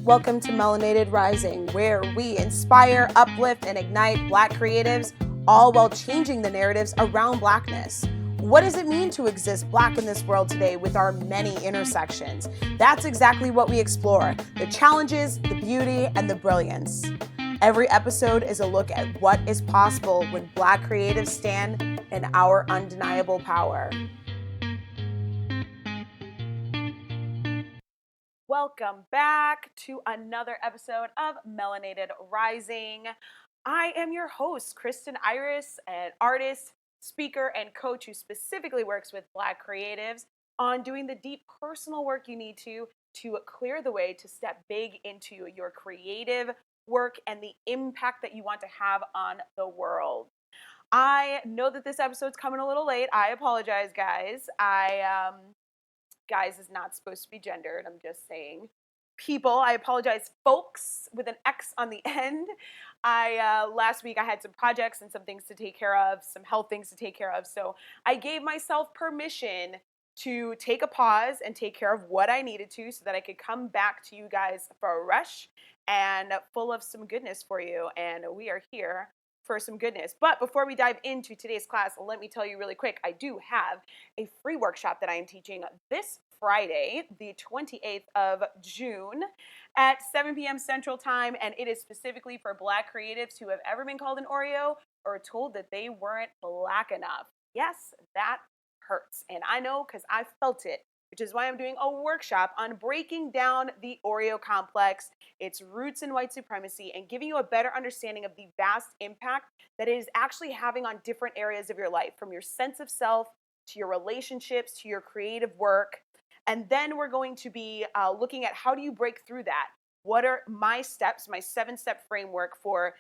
Welcome to Melanated Rising, where we inspire, uplift, and ignite Black creatives, all while changing the narratives around Blackness. What does it mean to exist Black in this world today with our many intersections? That's exactly what we explore, the challenges, the beauty, and the brilliance. Every episode is a look at what is possible when Black creatives stand in our undeniable power. Welcome back to another episode of Melanated Rising. I am your host, Kristen Iris, an artist, speaker, and coach who specifically works with Black creatives on doing the deep personal work you need to clear the way to step big into your creative work and the impact that you want to have on the world. I know that this episode's coming a little late. I apologize, guys. Guys is not supposed to be gendered. I'm just saying people. I apologize, folks, with an X on the end. Last week I had some projects and some things to take care of, some health things to take care of. So I gave myself permission to take a pause and take care of what I needed to so that I could come back to you guys fresh and full of some goodness for you. And we are here for some goodness. But before we dive into today's class, let me tell you really quick, I do have a free workshop that I am teaching this Friday, the 28th of June at 7 p.m. Central Time, and it is specifically for Black creatives who have ever been called an Oreo or told that they weren't Black enough. Yes, that hurts, and I know because I felt it, which is why I'm doing a workshop on breaking down the Oreo complex, its roots in white supremacy, and giving you a better understanding of the vast impact that it is actually having on different areas of your life, from your sense of self to your relationships to your creative work. And then we're going to be looking at how do you break through that? What are my steps, my 7-step framework for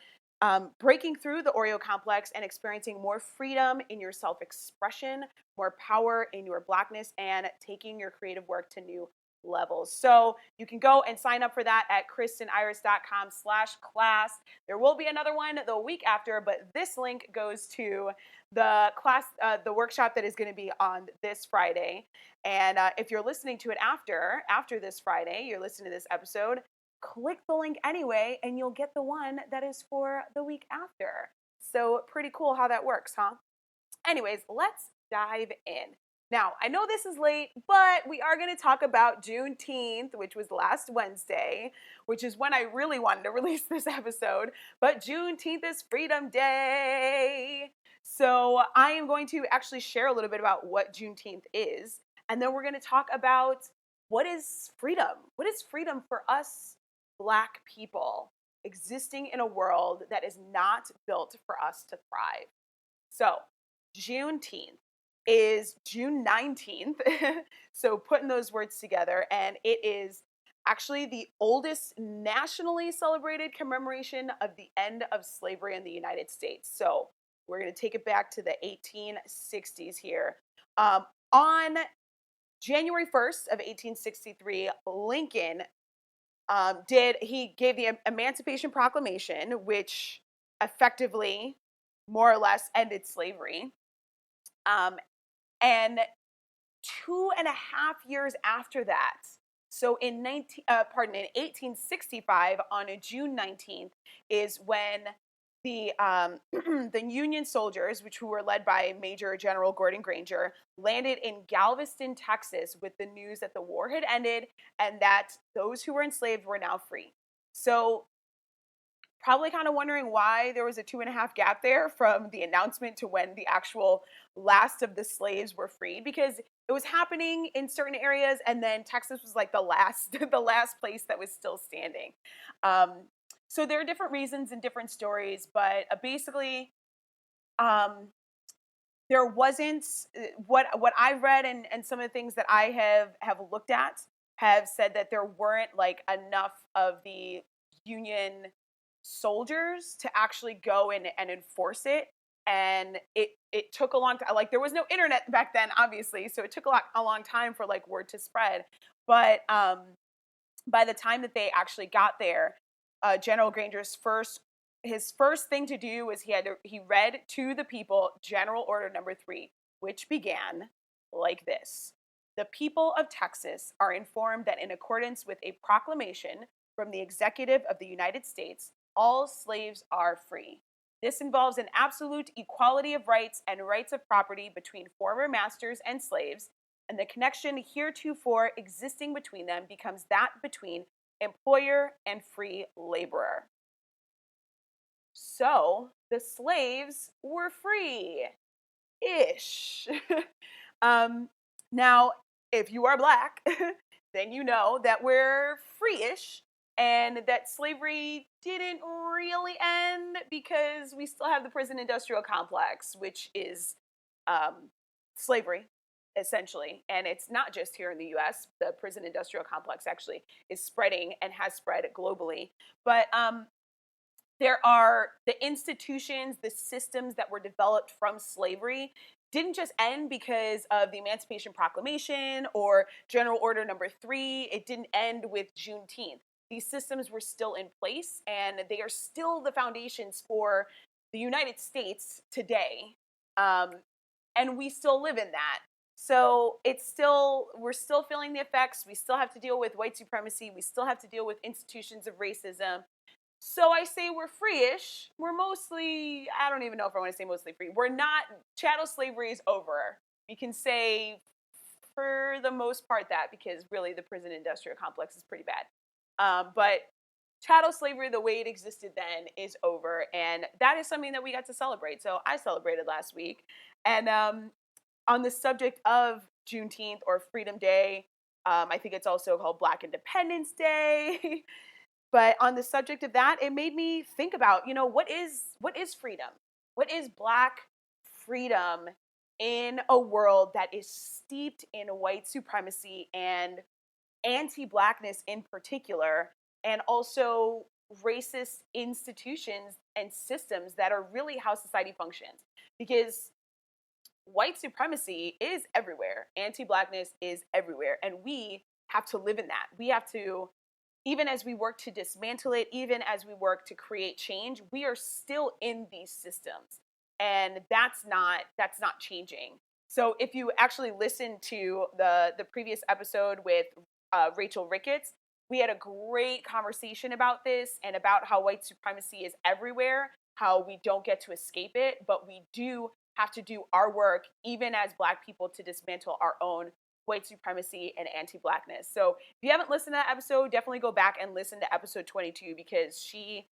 breaking through the Oreo complex and experiencing more freedom in your self-expression, more power in your Blackness, and taking your creative work to new levels. So you can go and sign up for that at kristeniris.com/class. There will be another one the week after, but this link goes to the class, the workshop that is going to be on this Friday. And if you're listening to it after this Friday, you're listening to this episode, click the link anyway, and you'll get the one that is for the week after. So pretty cool how that works, huh? Anyways, let's dive in. Now, I know this is late, but we are going to talk about Juneteenth, which was last Wednesday, which is when I really wanted to release this episode. But Juneteenth is Freedom Day. So I am going to actually share a little bit about what Juneteenth is. And then we're going to talk about what is freedom? What is freedom for us Black people existing in a world that is not built for us to thrive? So Juneteenth is June 19th. So putting those words together, and it is actually the oldest nationally celebrated commemoration of the end of slavery in the United States. So we're going to take it back to the 1860s here. On January 1st of 1863, Lincoln he gave the Emancipation Proclamation, which effectively more or less ended slavery. And 2.5 years after that, so in 1865, on June 19th, is when the the Union soldiers, who were led by Major General Gordon Granger, landed in Galveston, Texas, with the news that the war had ended and that those who were enslaved were now free. So probably kind of wondering why there was a 2.5 gap there from the announcement to when the actual last of the slaves were freed, because it was happening in certain areas, and then Texas was like the last the last place that was still standing. So there are different reasons and different stories, but basically, there wasn't what I've read, and some of the things that I have looked at have said that there weren't like enough of the Union soldiers to actually go in and enforce it, and it took a long time. Like, there was no internet back then, obviously, so it took a long time for like word to spread. But by the time that they actually got there, General Granger's his first thing to do was he read to the people General Order Number 3, which began like this: the people of Texas are informed that in accordance with a proclamation from the executive of the United States, all slaves are free. This involves an absolute equality of rights and rights of property between former masters and slaves, and the connection heretofore existing between them becomes that between employer and free laborer. So the slaves were free ish. um, Now, if you are black, then you know that we're free ish and that slavery didn't really end because we still have the prison industrial complex, which is slavery essentially. And it's not just here in the US. The prison industrial complex actually is spreading and has spread globally. But there are the institutions, the systems that were developed from slavery didn't just end because of the Emancipation Proclamation or General Order Number 3. It didn't end with Juneteenth. These systems were still in place, and they are still the foundations for the United States today. Um, and we still live in that. So we're still feeling the effects. We still have to deal with white supremacy. We still have to deal with institutions of racism. So I say we're free-ish. We're mostly, I don't even know if I want to say mostly free. We're not, chattel slavery is over. We can say for the most part that, because really the prison industrial complex is pretty bad. But chattel slavery, the way it existed then, is over. And that is something that we got to celebrate. So I celebrated last week. And on the subject of Juneteenth or Freedom Day, I think it's also called Black Independence Day. But on the subject of that, it made me think about, what is freedom? What is black freedom in a world that is steeped in white supremacy and anti-blackness in particular, and also racist institutions and systems that are really how society functions? Because white supremacy is everywhere, anti-blackness is everywhere, and we have to live in that. We have to, even as we work to dismantle it, even as we work to create change, we are still in these systems. And that's not changing. So if you actually listen to the previous episode with Rachel Ricketts, we had a great conversation about this and about how white supremacy is everywhere, how we don't get to escape it, but we do have to do our work, even as Black people, to dismantle our own white supremacy and anti-blackness. So if you haven't listened to that episode, definitely go back and listen to episode 22, because she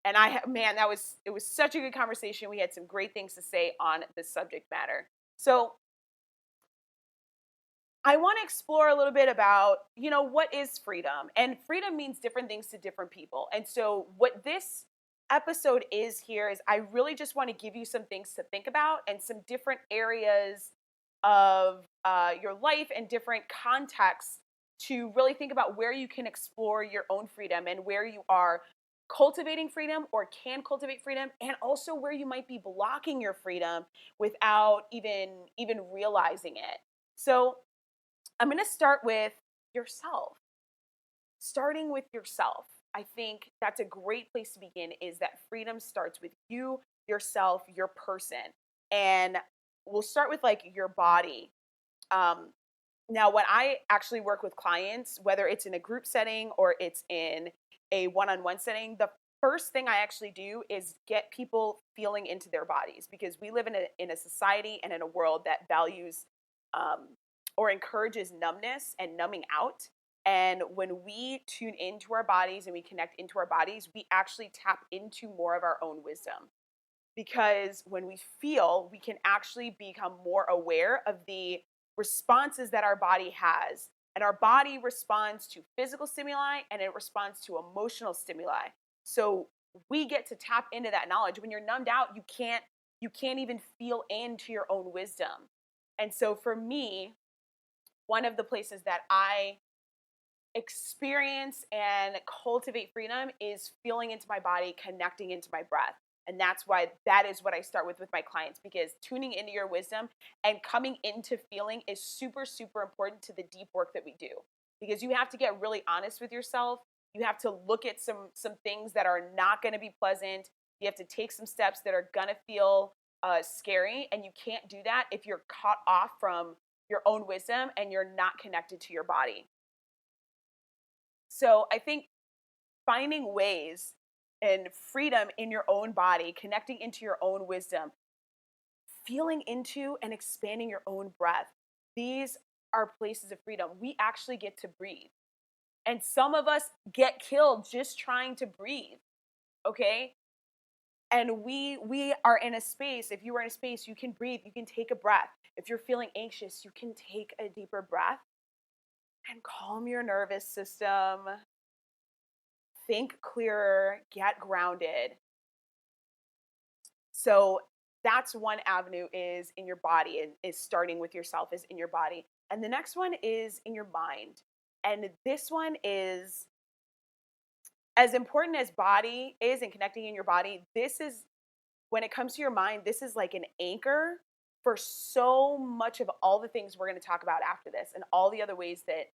and I, man, it was such a good conversation. We had some great things to say on this subject matter. So I want to explore a little bit about, what is freedom? And freedom means different things to different people. And so what this episode is here is I really just want to give you some things to think about and some different areas of your life and different contexts to really think about where you can explore your own freedom and where you are cultivating freedom or can cultivate freedom, and also where you might be blocking your freedom without even realizing it. So I'm going to start with yourself. Starting with yourself. I think that's a great place to begin, is that freedom starts with you, yourself, your person. And we'll start with like your body. Um, Now, when I actually work with clients, whether it's in a group setting or it's in a one-on-one setting, the first thing I actually do is get people feeling into their bodies, because we live in a society and in a world that values um, or encourages numbness and numbing out. And when we tune into our bodies and we connect into our bodies, we actually tap into more of our own wisdom, because when we feel, we can actually become more aware of the responses that our body has. And our body responds to physical stimuli and it responds to emotional stimuli. So we get to tap into that knowledge. When you're numbed out, you can't even feel into your own wisdom. And so for me, one of the places that I experience and cultivate freedom is feeling into my body, connecting into my breath. And that's why that is what I start with my clients, because tuning into your wisdom and coming into feeling is super, super important to the deep work that we do. Because you have to get really honest with yourself. You have to look at some things that are not going to be pleasant. You have to take some steps that are going to feel scary. And you can't do that if you're caught off from your own wisdom and you're not connected to your body. So I think finding ways and freedom in your own body, connecting into your own wisdom, feeling into and expanding your own breath. These are places of freedom. We actually get to breathe. And some of us get killed just trying to breathe, okay? And we are in a space, if you are in a space, you can breathe, you can take a breath. If you're feeling anxious, you can take a deeper breath and calm your nervous system. Think clearer, get grounded. So that's one avenue, is in your body, and is starting with yourself, is in your body. And the next one is in your mind. And this one is as important as body is, and connecting in your body. This is, when it comes to your mind, this is like an anchor for so much of all the things we're going to talk about after this, and all the other ways that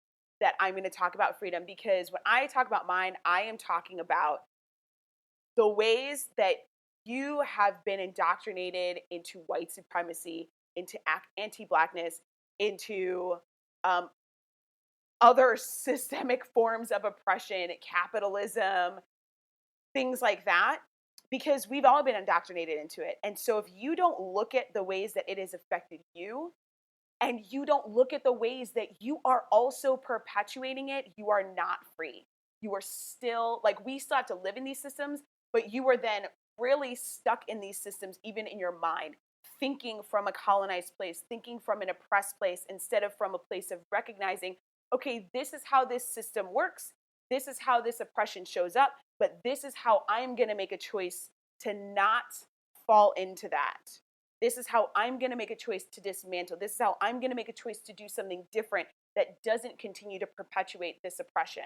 I'm going to talk about freedom. Because when I talk about mine, I am talking about the ways that you have been indoctrinated into white supremacy, into anti-blackness, into um, other systemic forms of oppression, capitalism, things like that, because we've all been indoctrinated into it. And so if you don't look at the ways that it has affected you, and you don't look at the ways that you are also perpetuating it, you are not free. You are still, like, we still have to live in these systems, but you are then really stuck in these systems, even in your mind, thinking from a colonized place, thinking from an oppressed place, instead of from a place of recognizing, okay, this is how this system works. This is how this oppression shows up, but this is how I'm going to make a choice to not fall into that. This is how I'm going to make a choice to dismantle. This is how I'm going to make a choice to do something different that doesn't continue to perpetuate this oppression.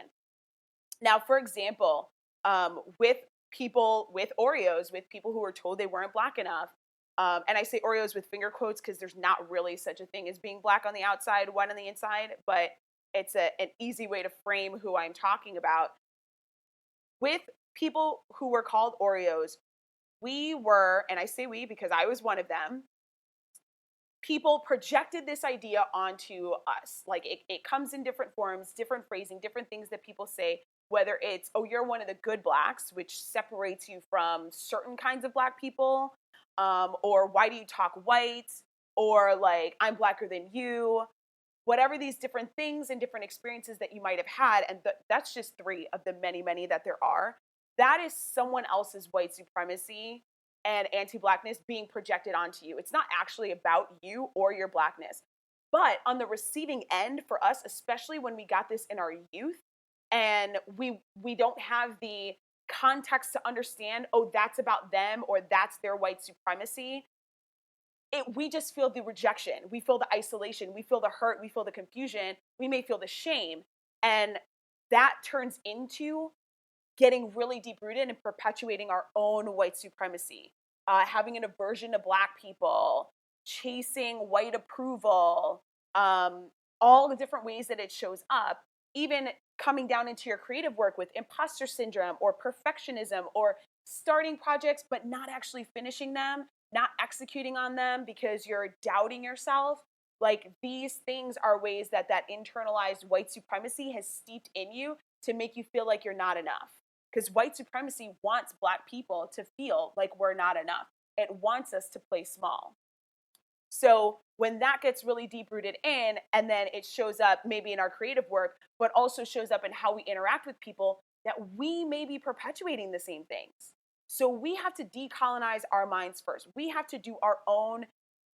Now, for example, with people with Oreos, with people who were told they weren't black enough, and I say Oreos with finger quotes because there's not really such a thing as being black on the outside, white on the inside, but it's an easy way to frame who I'm talking about. With people who were called Oreos, we were, and I say we because I was one of them, people projected this idea onto us. Like, it comes in different forms, different phrasing, different things that people say, whether it's, oh, you're one of the good blacks, which separates you from certain kinds of black people, or why do you talk white, or like, I'm blacker than you, whatever these different things and different experiences that you might have had. And that's just three of the many, many that there are. That is someone else's white supremacy and anti-blackness being projected onto you. It's not actually about you or your blackness. But on the receiving end, for us, especially when we got this in our youth, and we don't have the context to understand, oh, that's about them, or that's their white supremacy, we just feel the rejection, we feel the isolation, we feel the hurt, we feel the confusion, we may feel the shame. And that turns into getting really deep rooted and perpetuating our own white supremacy, having an aversion to black people, chasing white approval, all the different ways that it shows up, even coming down into your creative work with imposter syndrome or perfectionism, or starting projects but not actually finishing them, not executing on them because you're doubting yourself. Like, these things are ways that that internalized white supremacy has steeped in you to make you feel like you're not enough. Because white supremacy wants black people to feel like we're not enough. It wants us to play small. So when that gets really deep rooted in, and then it shows up maybe in our creative work, but also shows up in how we interact with people, that we may be perpetuating the same things. So we have to decolonize our minds first. We have to do our own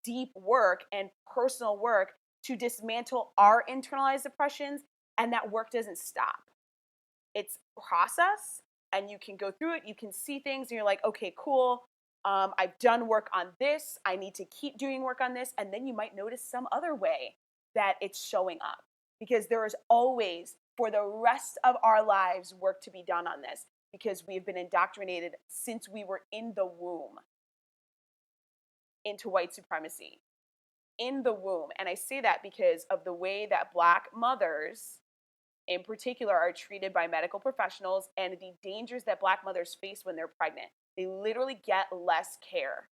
deep work and personal work to dismantle our internalized oppressions. And that work doesn't stop. It's a process, and you can go through it. You can see things and you're like, okay, cool. I've done work on this. I need to keep doing work on this. And then you might notice some other way that it's showing up, because there is always, for the rest of our lives, work to be done on this, because we've been indoctrinated since we were in the womb into white supremacy, in the womb. And I say that because of the way that black mothers in particular are treated by medical professionals, and the dangers that black mothers face when they're pregnant. They literally get less care.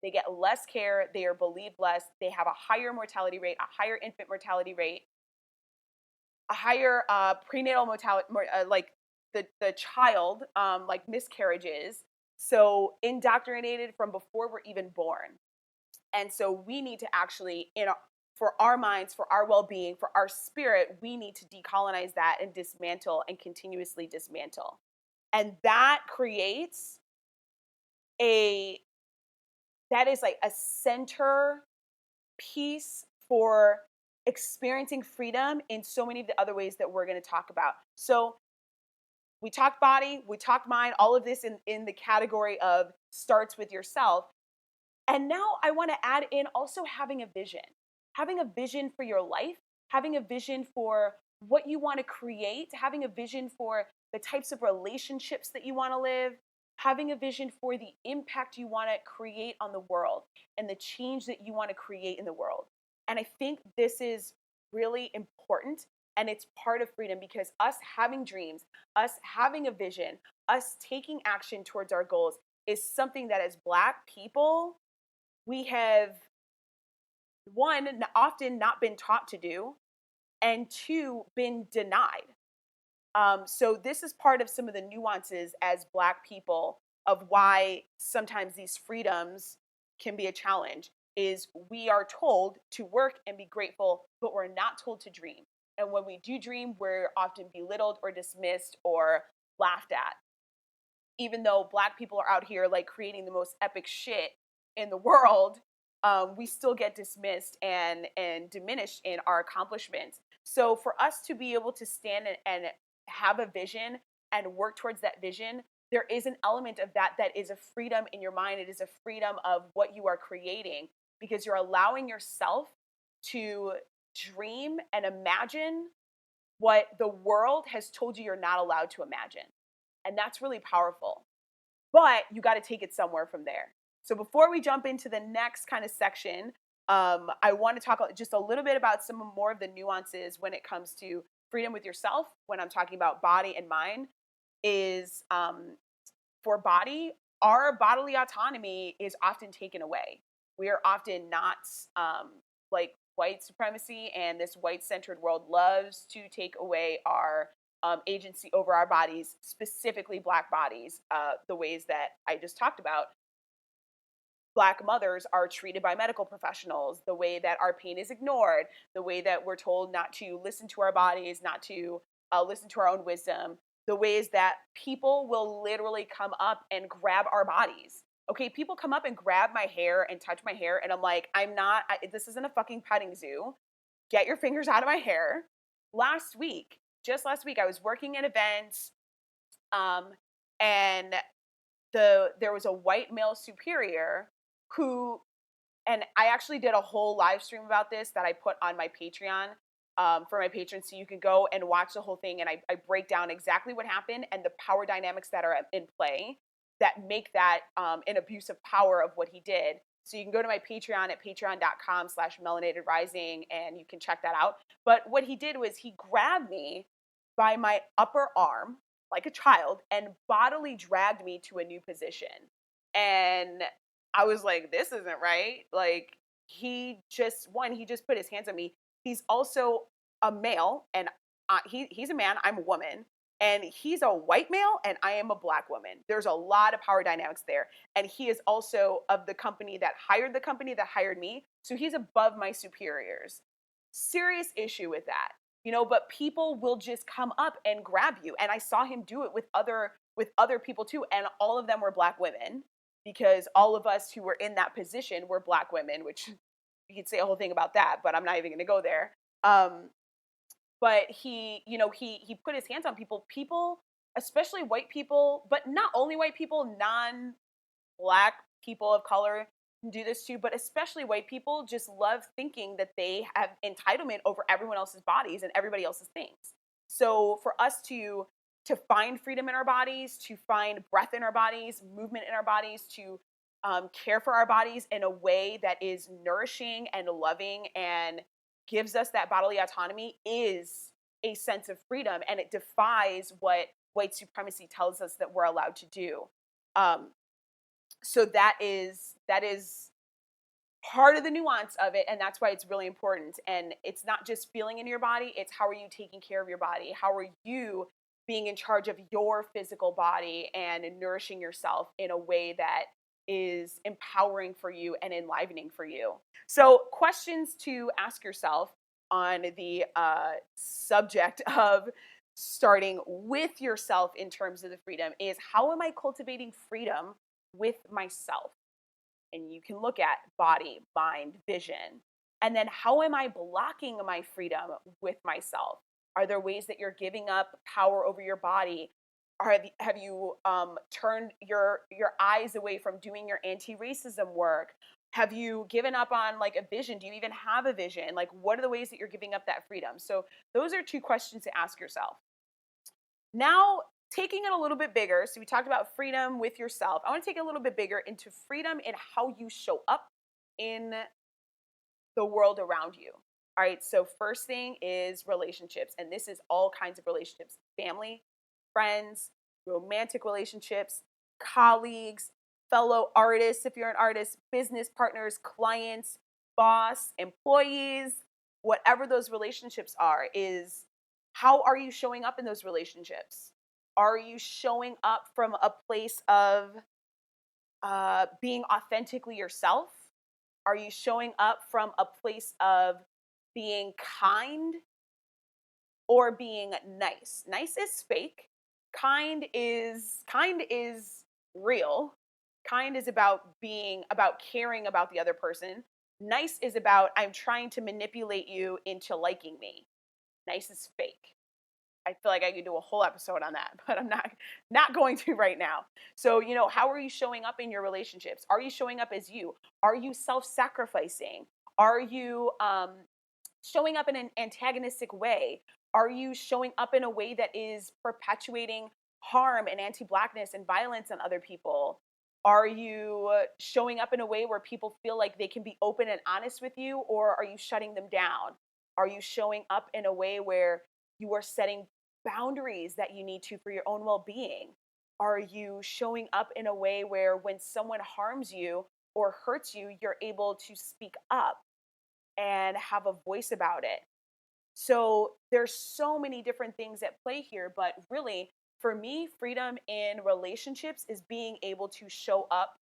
They get less care. They are believed less. They have a higher mortality rate, a higher infant mortality rate, a higher prenatal mortality, the child, like miscarriages, so indoctrinated from before we're even born. And so we need to actually, for our minds, for our well-being, for our spirit, we need to decolonize that and dismantle and continuously dismantle. And that creates a that is like a center piece for experiencing freedom in so many of the other ways that we're going to talk about. So we talked body, we talked mind, all of this in the category of starts with yourself. And now I want to add in also having a vision for your life, having a vision for what you want to create, having a vision for the types of relationships that you want to live, having a vision for the impact you want to create on the world and the change that you want to create in the world. And I think this is really important, and it's part of freedom, because us having dreams, us having a vision, us taking action towards our goals is something that as Black people, we have, one, often not been taught to do, and two, been denied. So this is part of some of the nuances as Black people of why sometimes these freedoms can be a challenge. Is we are told to work and be grateful, but we're not told to dream. And when we do dream, we're often belittled or dismissed or laughed at, even though Black people are out here like creating the most epic shit in the world. We still get dismissed and diminished in our accomplishments. So for us to be able to stand and have a vision and work towards that vision, there is an element of that that is a freedom in your mind. It is a freedom of what you are creating, because you're allowing yourself to dream and imagine what the world has told you you're not allowed to imagine. And that's really powerful. But you got to take it somewhere from there. So before we jump into the next kind of section, I want to talk just a little bit about some more of the nuances when it comes to freedom with yourself. When I'm talking about body and mind, is for body, our bodily autonomy is often taken away. We are often not, like white supremacy and this white centered world loves to take away our agency over our bodies, specifically Black bodies, the ways that I just talked about. Black mothers are treated by medical professionals, the way that our pain is ignored, the way that we're told not to listen to our bodies, not to listen to our own wisdom, the ways that people will literally come up and grab our bodies. Okay, people come up and grab my hair and touch my hair, and I'm like, this isn't a fucking petting zoo. Get your fingers out of my hair. Just last week, I was working at events, and there was a white male superior who, and I actually did a whole live stream about this that I put on my Patreon, for my patrons, so you can go and watch the whole thing, and I break down exactly what happened and the power dynamics that are in play that make that an abuse of power of what he did. So you can go to my Patreon at patreon.com/melanatedrising, and you can check that out. But what he did was he grabbed me by my upper arm like a child and bodily dragged me to a new position. And I was like, this isn't right. Like, he just put his hands on me. He's also a male, and he's a man, I'm a woman. And he's a white male, and I am a Black woman. There's a lot of power dynamics there. And he is also of the company that hired me. So he's above my superiors. Serious issue with that. But people will just come up and grab you. And I saw him do it with other people too. And all of them were Black women, because all of us who were in that position were Black women, which you could say a whole thing about that, but I'm not even going to go there. But he put his hands on people, especially white people, but not only white people, non-Black people of color do this too, but especially white people just love thinking that they have entitlement over everyone else's bodies and everybody else's things. So for us to find freedom in our bodies, to find breath in our bodies, movement in our bodies, to care for our bodies in a way that is nourishing and loving and gives us that bodily autonomy is a sense of freedom, and it defies what white supremacy tells us that we're allowed to do. So that is part of the nuance of it, and that's why it's really important. And it's not just feeling in your body, it's how are you taking care of your body? How are you being in charge of your physical body and nourishing yourself in a way that is empowering for you and enlivening for you. So, questions to ask yourself on the subject of starting with yourself in terms of the freedom is, how am I cultivating freedom with myself? And you can look at body, mind, vision. And then how am I blocking my freedom with myself? Are there ways that you're giving up power over your body? Have you turned your eyes away from doing your anti-racism work? Have you given up on like a vision? Do you even have a vision? Like, what are the ways that you're giving up that freedom? So those are two questions to ask yourself. Now, taking it a little bit bigger, so we talked about freedom with yourself. I want to take it a little bit bigger into freedom in how you show up in the world around you. All right, so first thing is relationships, and this is all kinds of relationships: family, friends, romantic relationships, colleagues, fellow artists, if you're an artist, business partners, clients, boss, employees, whatever those relationships are, is how are you showing up in those relationships? Are you showing up from a place of being authentically yourself? Are you showing up from a place of being kind or being nice? Nice is fake. Kind is real. Kind is about caring about the other person. Nice is about, I'm trying to manipulate you into liking me. Nice is fake. I feel like I could do a whole episode on that, but I'm not going to right now. So, how are you showing up in your relationships? Are you showing up as you? Are you self-sacrificing? Are you showing up in an antagonistic way? Are you showing up in a way that is perpetuating harm and anti-blackness and violence on other people? Are you showing up in a way where people feel like they can be open and honest with you, or are you shutting them down? Are you showing up in a way where you are setting boundaries that you need to for your own well-being? Are you showing up in a way where when someone harms you or hurts you, you're able to speak up and have a voice about it? So there's so many different things at play here, but really for me, freedom in relationships is being able to show up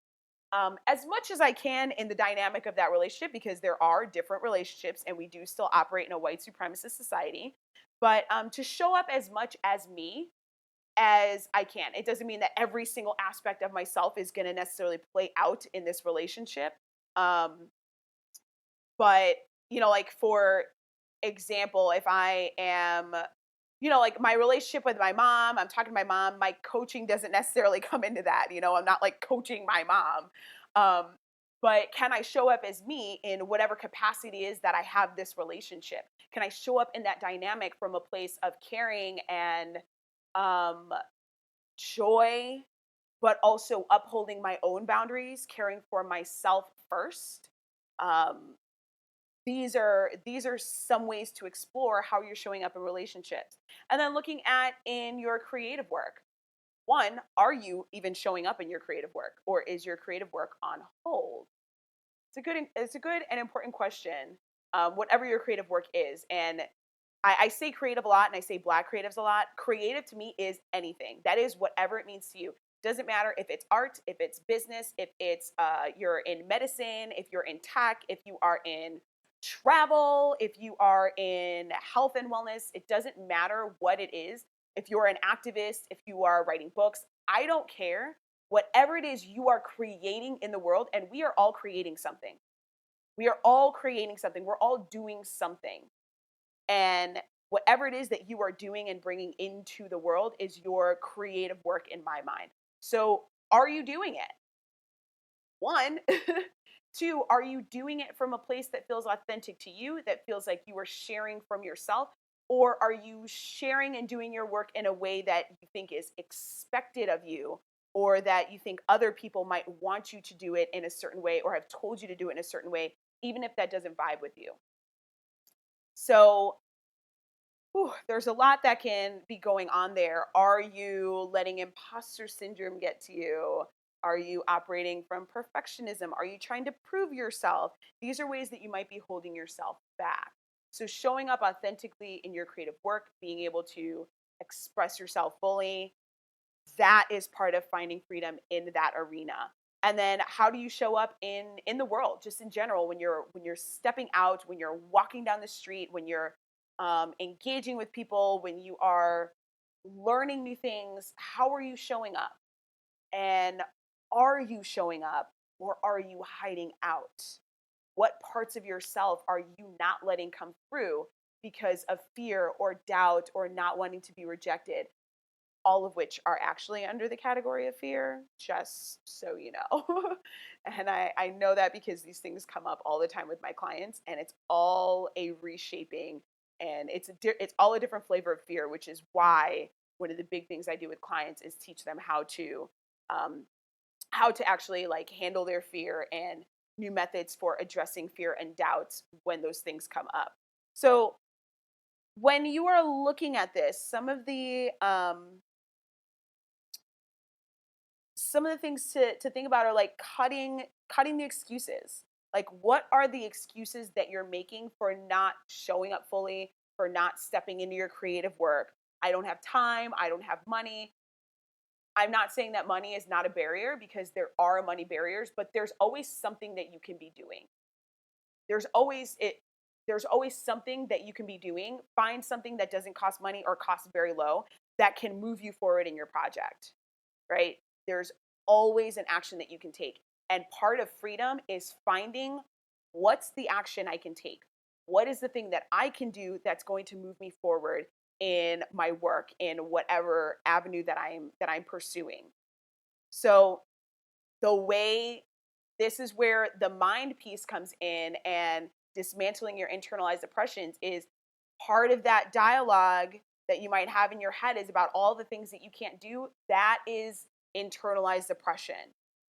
as much as I can in the dynamic of that relationship, because there are different relationships and we do still operate in a white supremacist society. But to show up as much as me as I can. It doesn't mean that every single aspect of myself is going to necessarily play out in this relationship. Um, but, like for example, if I am, like my relationship with my mom, I'm talking to my mom, my coaching doesn't necessarily come into that. I'm not like coaching my mom. Um, but can I show up as me in whatever capacity is that I have this relationship? Can I show up in that dynamic from a place of caring and um, joy, but also upholding my own boundaries, caring for myself first? Um, these are some ways to explore how you're showing up in relationships. And then looking at in your creative work. One, are you even showing up in your creative work, or is your creative work on hold? It's a good and important question. Whatever your creative work is, and I say creative a lot, and I say Black creatives a lot. Creative to me is anything. That is whatever it means to you. Doesn't matter if it's art, if it's business, if it's you're in medicine, if you're in tech, if you are in travel, if you are in health and wellness. It doesn't matter what it is. If you're an activist, if you are writing books, I don't care. Whatever it is you are creating in the world, and we are all creating something. We are all creating something. We're all doing something. And whatever it is that you are doing and bringing into the world is your creative work in my mind. So, are you doing it? One. Two, are you doing it from a place that feels authentic to you, that feels like you are sharing from yourself? Or are you sharing and doing your work in a way that you think is expected of you, or that you think other people might want you to do it in a certain way, or have told you to do it in a certain way, even if that doesn't vibe with you? So, there's a lot that can be going on there. Are you letting imposter syndrome get to you? Are you operating from perfectionism? Are you trying to prove yourself? These are ways that you might be holding yourself back. So, showing up authentically in your creative work, being able to express yourself fully. That is part of finding freedom in that arena. And then how do you show up in the world, just in general, when you're stepping out, when you're walking down the street, when you're engaging with people, when you are learning new things? How are you showing up? And are you showing up, or are you hiding out? What parts of yourself are you not letting come through because of fear or doubt or not wanting to be rejected? All of which are actually under the category of fear, just so you know. And I know that because these things come up all the time with my clients, and it's all a reshaping, and it's all a different flavor of fear, which is why one of the big things I do with clients is teach them um, how to actually like handle their fear and new methods for addressing fear and doubts when those things come up. So when you are looking at this, some of the things to think about are like cutting the excuses. Like, what are the excuses that you're making for not showing up fully, for not stepping into your creative work? I don't have time, I don't have money. I'm not saying that money is not a barrier, because there are money barriers, but there's always something that you can be doing. There's always it there's always something that you can be doing. Find something that doesn't cost money or costs very low, that can move you forward in your project, right? There's always an action that you can take. And part of freedom is finding, what's the action I can take? What is the thing that I can do that's going to move me forward in my work, in whatever avenue that I'm pursuing? So the way this is where the mind piece comes in, and dismantling your internalized oppressions is part of that dialogue that you might have in your head is about all the things that you can't do. That is internalized oppression.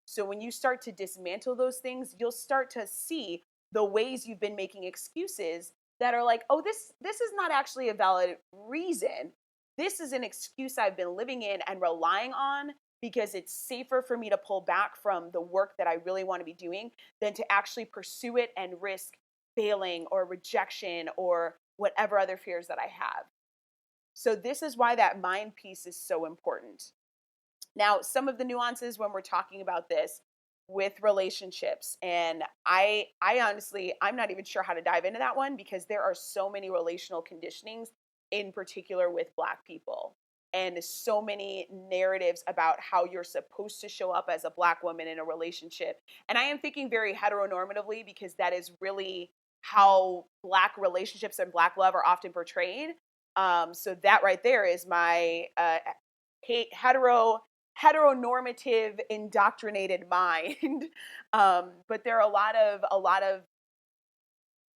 So when you start to dismantle those things, you'll start to see the ways you've been making excuses that are like, oh, this is not actually a valid reason. This is an excuse I've been living in and relying on because it's safer for me to pull back from the work that I really want to be doing than to actually pursue it and risk failing or rejection or whatever other fears that I have. So this is why that mind piece is so important. Now, some of the nuances when we're talking about this with relationships, and I honestly, I'm not even sure how to dive into that one, because there are so many relational conditionings, in particular with Black people, and so many narratives about how you're supposed to show up as a Black woman in a relationship. And I am thinking very heteronormatively, because that is really how Black relationships and Black love are often portrayed. So that right there is my hetero heteronormative indoctrinated mind. But there are a lot of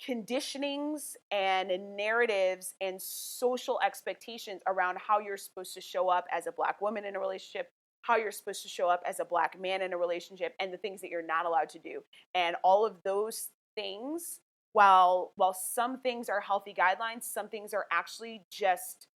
conditionings and narratives and social expectations around how you're supposed to show up as a Black woman in a relationship, how you're supposed to show up as a Black man in a relationship, and the things that you're not allowed to do. And all of those things, while some things are healthy guidelines, some things are actually just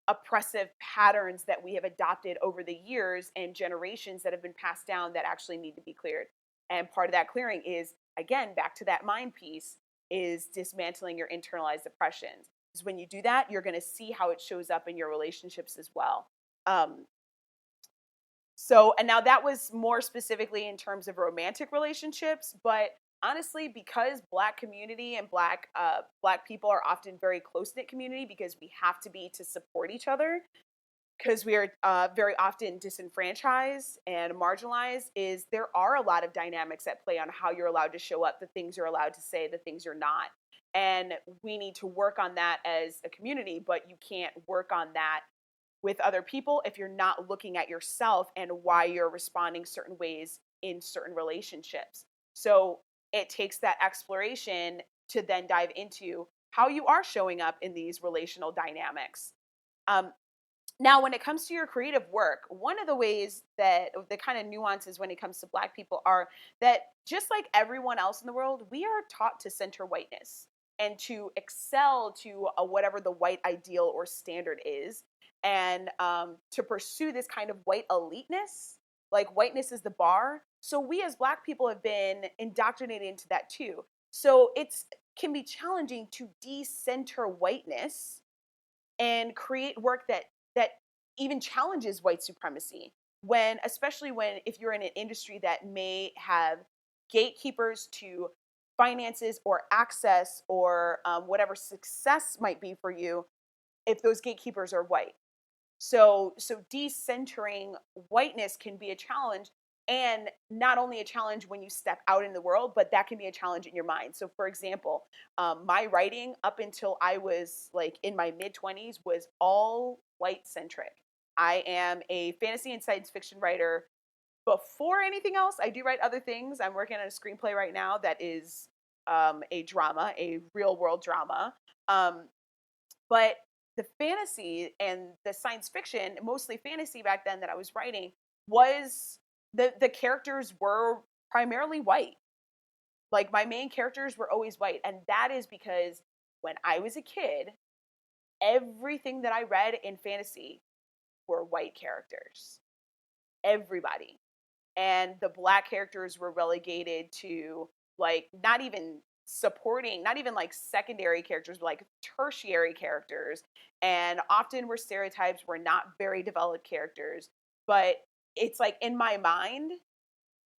oppressive patterns that we have adopted over the years and generations that have been passed down, that actually need to be cleared. And part of that clearing is, again, back to that mind piece, is dismantling your internalized oppressions. Because when you do that, you're going to see how it shows up in your relationships as well. Um, and now that was more specifically in terms of romantic relationships, but honestly, because Black community and Black people are often very close knit community, because we have to be to support each other, because we are very often disenfranchised and marginalized, is there are a lot of dynamics at play on how you're allowed to show up, the things you're allowed to say, the things you're not. And we need to work on that as a community, but you can't work on that with other people if you're not looking at yourself and why you're responding certain ways in certain relationships. So it takes that exploration to then dive into how you are showing up in these relational dynamics. Um, Now, when it comes to your creative work, one of the ways that the kind of nuances when it comes to Black people are that, just like everyone else in the world, we are taught to center whiteness and to excel to whatever the white ideal or standard is, and to pursue this kind of white eliteness. Like, whiteness is the bar. So we as Black people have been indoctrinated into that too. So it's can be challenging to decenter whiteness and create work that that even challenges white supremacy, when especially when if you're in an industry that may have gatekeepers to finances or access or whatever success might be for you, if those gatekeepers are white. So decentering whiteness can be a challenge, and not only a challenge when you step out in the world, but that can be a challenge in your mind. So for example, my writing up until I was like in my mid-20s was all white centric. I am a fantasy and science fiction writer. Before anything else, I do write other things. I'm working on a screenplay right now that is a drama, a real world drama. Um, but the fantasy and the science fiction, mostly fantasy back then that I was writing, was the characters were primarily white. Like my main characters were always white, and that is because when I was a kid, everything that I read in fantasy were white characters. Everybody. And the black characters were relegated to like not even supporting, not even like secondary characters, but like tertiary characters, and often were stereotypes, were not very developed characters. But it's like in my mind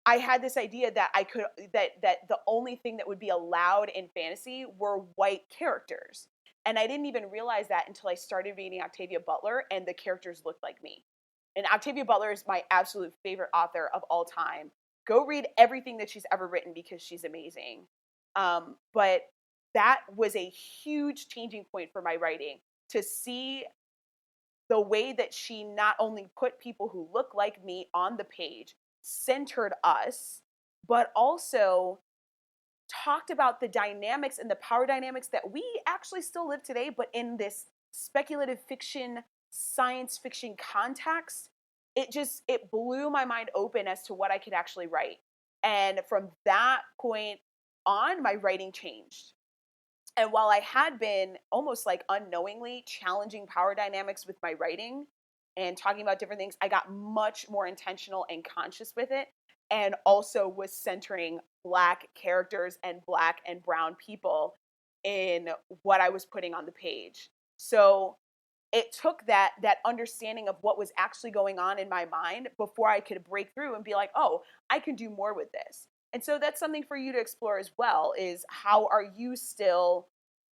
I had this idea that I could that the only thing that would be allowed in fantasy were white characters, and I didn't even realize that until I started reading Octavia Butler and the characters looked like me. And Octavia Butler is my absolute favorite author of all time. Go read everything that she's ever written because she's amazing. But that was a huge changing point for my writing, to see the way that she not only put people who look like me on the page, centered us, but also talked about the dynamics and the power dynamics that we actually still live today, but in this speculative fiction, science fiction context. It blew my mind open as to what I could actually write. And from that point on, my writing changed. And while I had been almost like unknowingly challenging power dynamics with my writing and talking about different things, I got much more intentional and conscious with it. And also was centering Black characters and Black and brown people in what I was putting on the page. So it took that understanding of what was actually going on in my mind before I could break through and be like, oh, I can do more with this. And so that's something for you to explore as well, is how are you still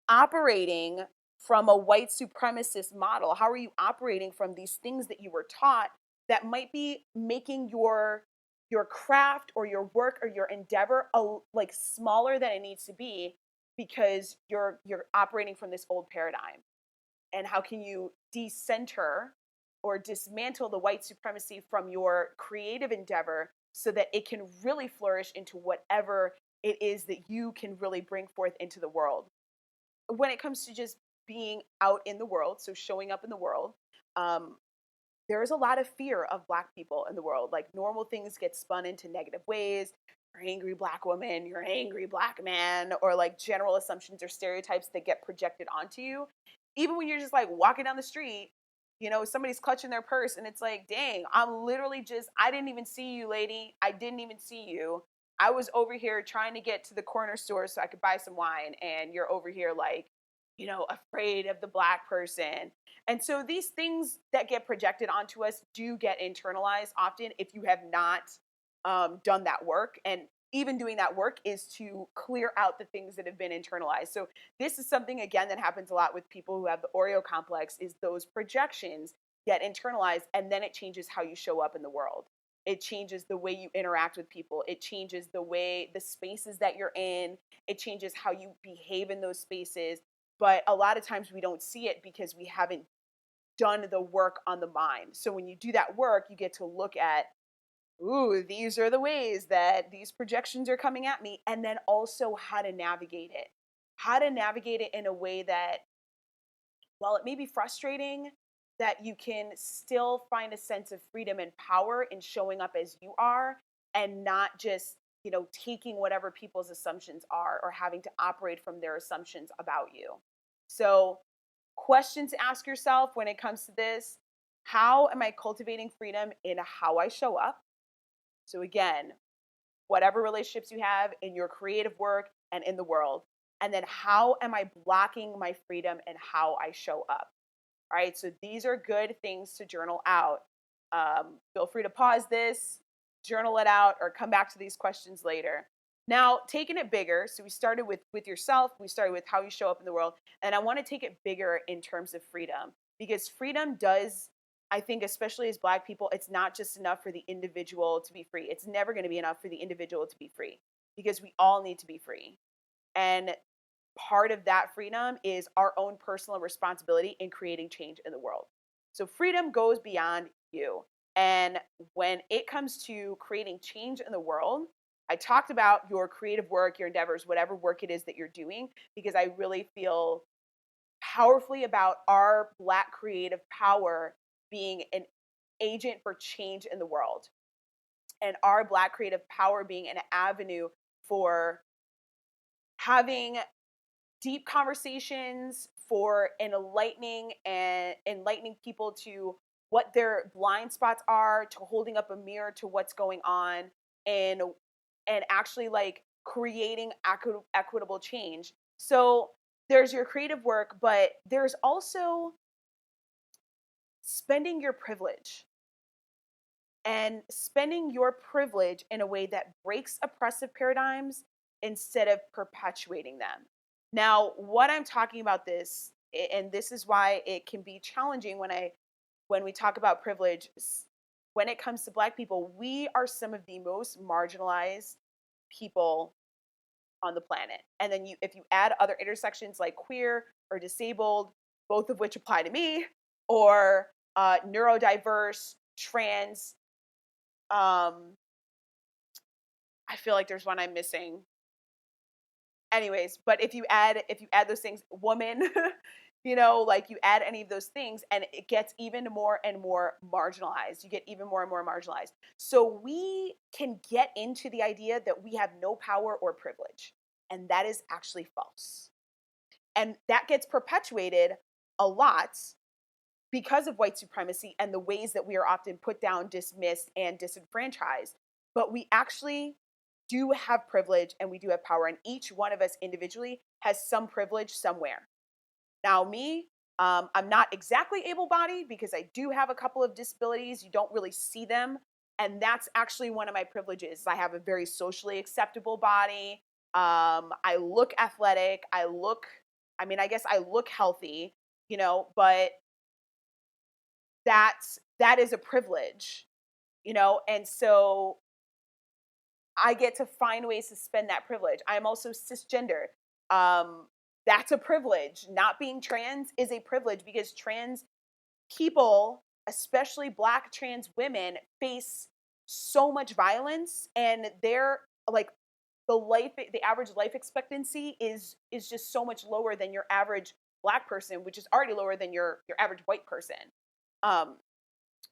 operating from a white supremacist model? How are you operating from these things that you were taught that might be making your craft or your work or your endeavor like smaller than it needs to be because you're operating from this old paradigm? And how can you decenter or dismantle the white supremacy from your creative endeavor so that it can really flourish into whatever it is that you can really bring forth into the world? When it comes to just being out in the world, so showing up in the world, um, there is a lot of fear of Black people in the world. Like normal things get spun into negative ways. You're an angry Black woman, you're an angry Black man, or like general assumptions or stereotypes that get projected onto you. Even when you're just like walking down the street, somebody's clutching their purse and it's like, dang, I didn't even see you, lady. I didn't even see you. I was over here trying to get to the corner store so I could buy some wine, and you're over here like, afraid of the Black person. And so these things that get projected onto us do get internalized often if you have not done that work. And even doing that work is to clear out the things that have been internalized. So this is something again that happens a lot with people who have the Oreo complex, is those projections get internalized, and then it changes how you show up in the world. It changes the way you interact with people. It changes the spaces that you're in. It changes how you behave in those spaces. But a lot of times we don't see it because we haven't done the work on the mind. So when you do that work, you get to look at, ooh, these are the ways that these projections are coming at me, and then also how to navigate it. How to navigate it in a way that, while it may be frustrating, that you can still find a sense of freedom and power in showing up as you are, and not just, taking whatever people's assumptions are or having to operate from their assumptions about you. So, questions to ask yourself when it comes to this: how am I cultivating freedom in how I show up? So, again, whatever relationships you have in your creative work and in the world. And then how am I blocking my freedom and how I show up? All right, so these are good things to journal out. Feel free to pause this, journal it out, or come back to these questions later. Now, taking it bigger, so we started with yourself, we started with how you show up in the world, and I want to take it bigger in terms of freedom, because freedom does, I think, especially as Black people, it's not just enough for the individual to be free. It's never going to be enough for the individual to be free, because we all need to be free. And part of that freedom is our own personal responsibility in creating change in the world. So freedom goes beyond you. And when it comes to creating change in the world, I talked about your creative work, your endeavors, whatever work it is that you're doing, because I really feel powerfully about our Black creative power being an agent for change in the world, and our Black creative power being an avenue for having deep conversations, for enlightening people to what their blind spots are, to holding up a mirror to what's going on, and actually like creating equitable change. So there's your creative work, but there's also spending your privilege, and spending your privilege in a way that breaks oppressive paradigms instead of perpetuating them. Now, what I'm talking about this, and this is why it can be challenging when we talk about privilege, when it comes to Black people, we are some of the most marginalized people on the planet. And then if you add other intersections like queer or disabled, both of which apply to me, or neurodiverse, trans, I feel like there's one I'm missing. Anyways, but if you add those things, woman, like you add any of those things, and it gets even more and more marginalized. You get even more and more marginalized. So we can get into the idea that we have no power or privilege, and that is actually false. And that gets perpetuated a lot because of white supremacy and the ways that we are often put down, dismissed, and disenfranchised. But we actually do have privilege and we do have power, and each one of us individually has some privilege somewhere. Now, me, I'm not exactly able-bodied because I do have a couple of disabilities. You don't really see them, and that's actually one of my privileges. I have a very socially acceptable body. I look athletic. I guess I look healthy, but that is a privilege, and so I get to find ways to spend that privilege. I'm also cisgender. Um, that's a privilege. Not being trans is a privilege, because trans people, especially Black trans women, face so much violence, and they're like the average life expectancy is just so much lower than your average Black person, which is already lower than your average white person. Um,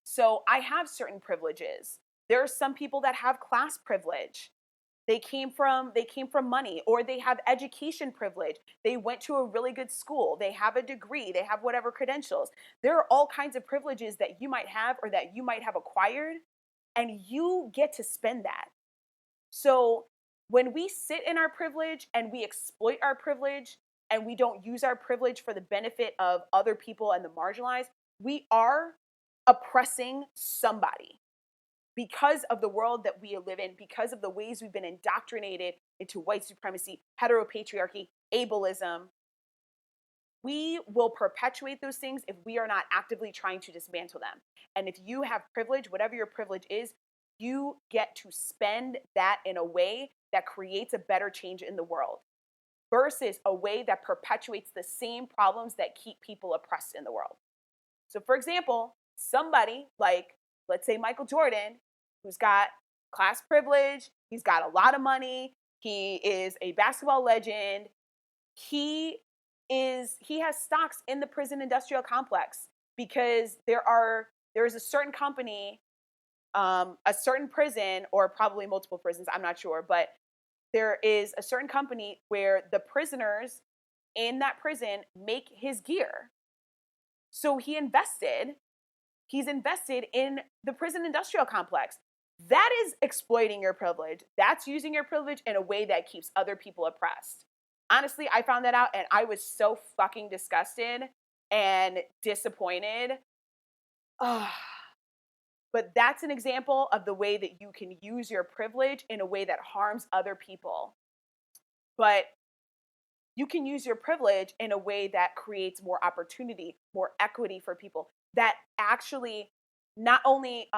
so I have certain privileges. There are some people that have class privilege. They came from money, or they have education privilege. They went to a really good school. They have a degree. They have whatever credentials. There are all kinds of privileges that you might have or that you might have acquired, and you get to spend that. So when we sit in our privilege and we exploit our privilege, and we don't use our privilege for the benefit of other people and the marginalized, we are oppressing somebody because of the world that we live in, because of the ways we've been indoctrinated into white supremacy, heteropatriarchy, ableism. We will perpetuate those things if we are not actively trying to dismantle them. And if you have privilege, whatever your privilege is, you get to spend that in a way that creates a better change in the world, versus a way that perpetuates the same problems that keep people oppressed in the world. So, for example, somebody like, let's say, Michael Jordan, who's got class privilege, he's got a lot of money, he is a basketball legend, he has stocks in the prison industrial complex, because there is a certain company, a certain prison, or probably multiple prisons, I'm not sure, but there is a certain company where the prisoners in that prison make his gear. So he's invested in the prison industrial complex. That is exploiting your privilege. That's using your privilege in a way that keeps other people oppressed. Honestly, I found that out and I was so fucking disgusted. and disappointed. Ah, but that's an example of the way that you can use your privilege in a way that harms other people. But you can use your privilege in a way that creates more opportunity, more equity for people, that actually not only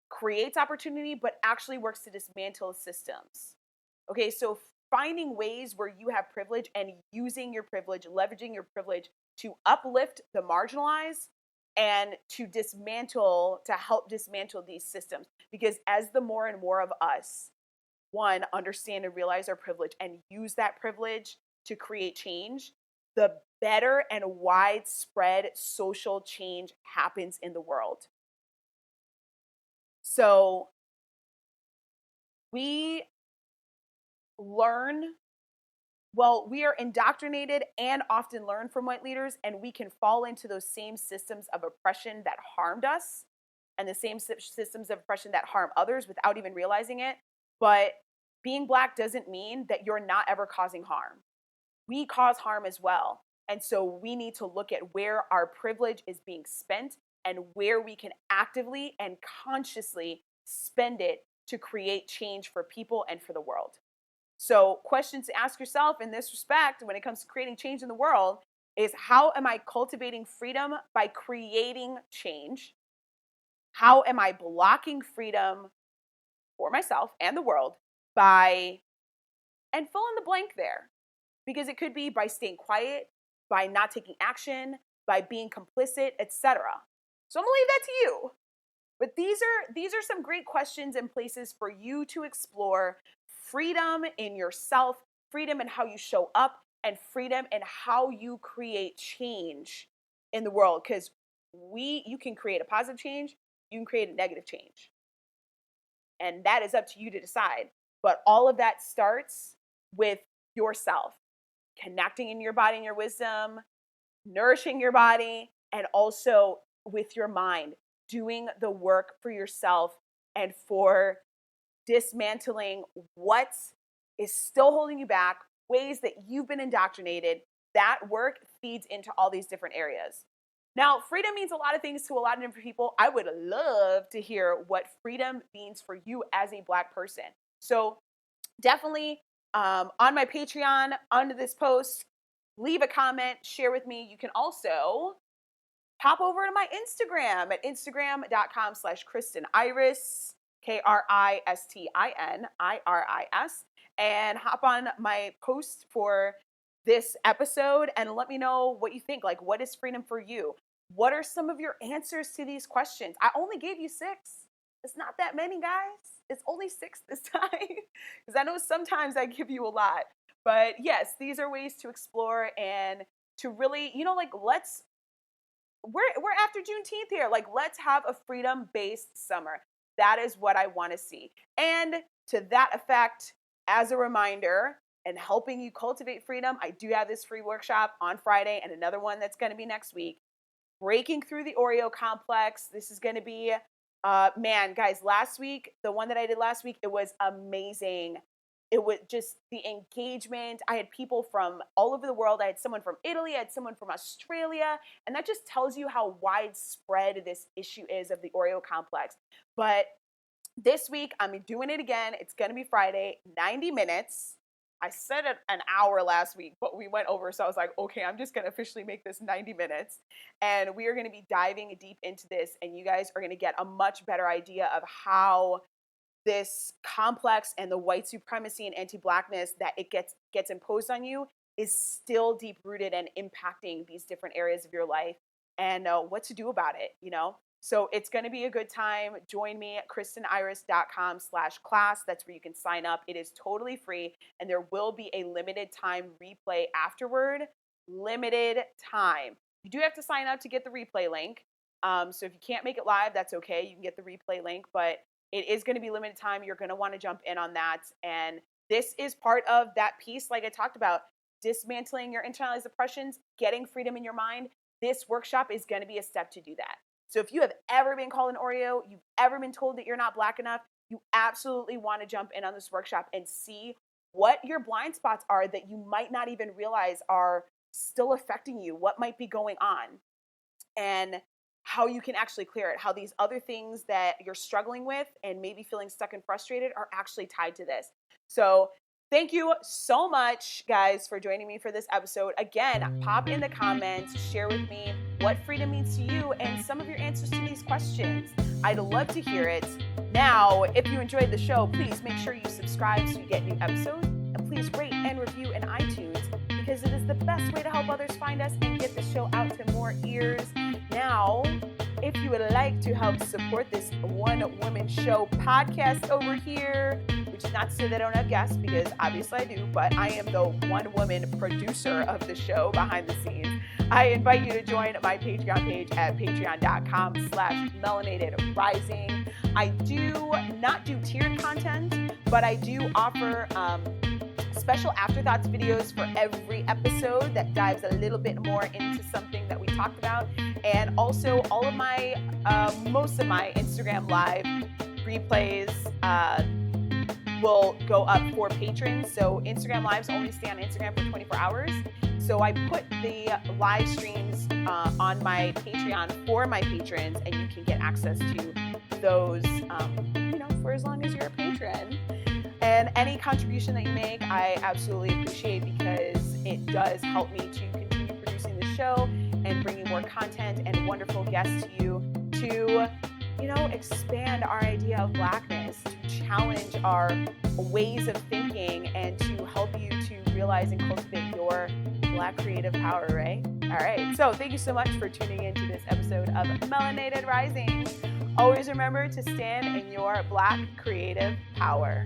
creates opportunity, but actually works to dismantle systems. Okay, so finding ways where you have privilege and using your privilege, leveraging your privilege to uplift the marginalized and to help dismantle these systems. Because as the more and more of us, one, understand and realize our privilege and use that privilege to create change, the better and widespread social change happens in the world. So we learn, well, we are indoctrinated and often learn from white leaders, and we can fall into those same systems of oppression that harmed us and the same systems of oppression that harm others without even realizing it. But being Black doesn't mean that you're not ever causing harm. We cause harm as well. And so we need to look at where our privilege is being spent and where we can actively and consciously spend it to create change for people and for the world. So, questions to ask yourself in this respect when it comes to creating change in the world is, how am I cultivating freedom by creating change? How am I blocking freedom for myself and the world by, and fill in the blank there, because it could be by staying quiet, by not taking action, by being complicit, etc. So I'm gonna leave that to you. But these are some great questions and places for you to explore freedom in yourself, freedom in how you show up, and freedom in how you create change in the world. Because you can create a positive change, you can create a negative change. And that is up to you to decide. But all of that starts with yourself, connecting in your body and your wisdom, nourishing your body, and also with your mind, doing the work for yourself and for dismantling what is still holding you back, ways that you've been indoctrinated. That work feeds into all these different areas. Now, freedom means a lot of things to a lot of different people. I would love to hear what freedom means for you as a Black person. So definitely on my Patreon, under this post, leave a comment, share with me. You can also pop over to my Instagram at instagram.com/Kristen Iris, KRISTINIRIS, and hop on my post for this episode and let me know what you think. Like, what is freedom for you? What are some of your answers to these questions? I only gave you 6. It's not that many, guys. It's only 6 this time. Because I know sometimes I give you a lot. But yes, these are ways to explore and to really, like, we're after Juneteenth here. Like, let's have a freedom-based summer. That is what I want to see. And to that effect, as a reminder, and helping you cultivate freedom, I do have this free workshop on Friday and another one that's going to be next week. Breaking through the Oreo complex. This is going to be, man, guys, last week, the one that I did last week, it was amazing. It was just the engagement. I had people from all over the world. I had someone from Italy, I had someone from Australia, and that just tells you how widespread this issue is of the Oreo complex. But this week, I'm doing it again. It's going to be Friday, 90 minutes. I said it an hour last week, but we went over. So I was like, okay, I'm just going to officially make this 90 minutes. And we are going to be diving deep into this. And you guys are going to get a much better idea of how this complex and the white supremacy and anti-Blackness that it gets imposed on you is still deep rooted and impacting these different areas of your life, and what to do about it. So it's going to be a good time. Join me at kristeniris.com/class. That's where you can sign up. It is totally free, and there will be a limited time replay afterward. Limited time. You do have to sign up to get the replay link. So if you can't make it live, that's okay. You can get the replay link, but it is going to be limited time. You're going to want to jump in on that. And this is part of that piece, like I talked about, dismantling your internalized oppressions, getting freedom in your mind. This workshop is going to be a step to do that. So if you have ever been called an Oreo, you've ever been told that you're not Black enough, you absolutely want to jump in on this workshop and see what your blind spots are that you might not even realize are still affecting you, what might be going on, and how you can actually clear it, how these other things that you're struggling with and maybe feeling stuck and frustrated are actually tied to this. So thank you so much, guys, for joining me for this episode. Again, pop in the comments, share with me what freedom means to you and some of your answers to these questions. I'd love to hear it. Now, if you enjoyed the show, please make sure you subscribe so you get new episodes, and please rate and review in iTunes, because it is the best way to help others find us and get the show out to more ears. Now, if you would like to help support this one woman show podcast over here, which is not to say that I don't have guests, because obviously I do, but I am the one woman producer of the show behind the scenes, I invite you to join my Patreon page at patreon.com/melanatedrising. I do not do tiered content, but I do offer special afterthoughts videos for every episode that dives a little bit more into something that we talked about. And also all of my, most of my Instagram live replays will go up for patrons. So Instagram lives only stay on Instagram for 24 hours. So I put the live streams on my Patreon for my patrons, and you can get access to those, for as long as you're a patron. And any contribution that you make, I absolutely appreciate, because it does help me to continue producing the show and bringing more content and wonderful guests to you to, expand our idea of Blackness, to challenge our ways of thinking, and to help you to realize and cultivate your Black creative power, right? All right. So thank you so much for tuning into this episode of Melanated Rising. Always remember to stand in your Black creative power.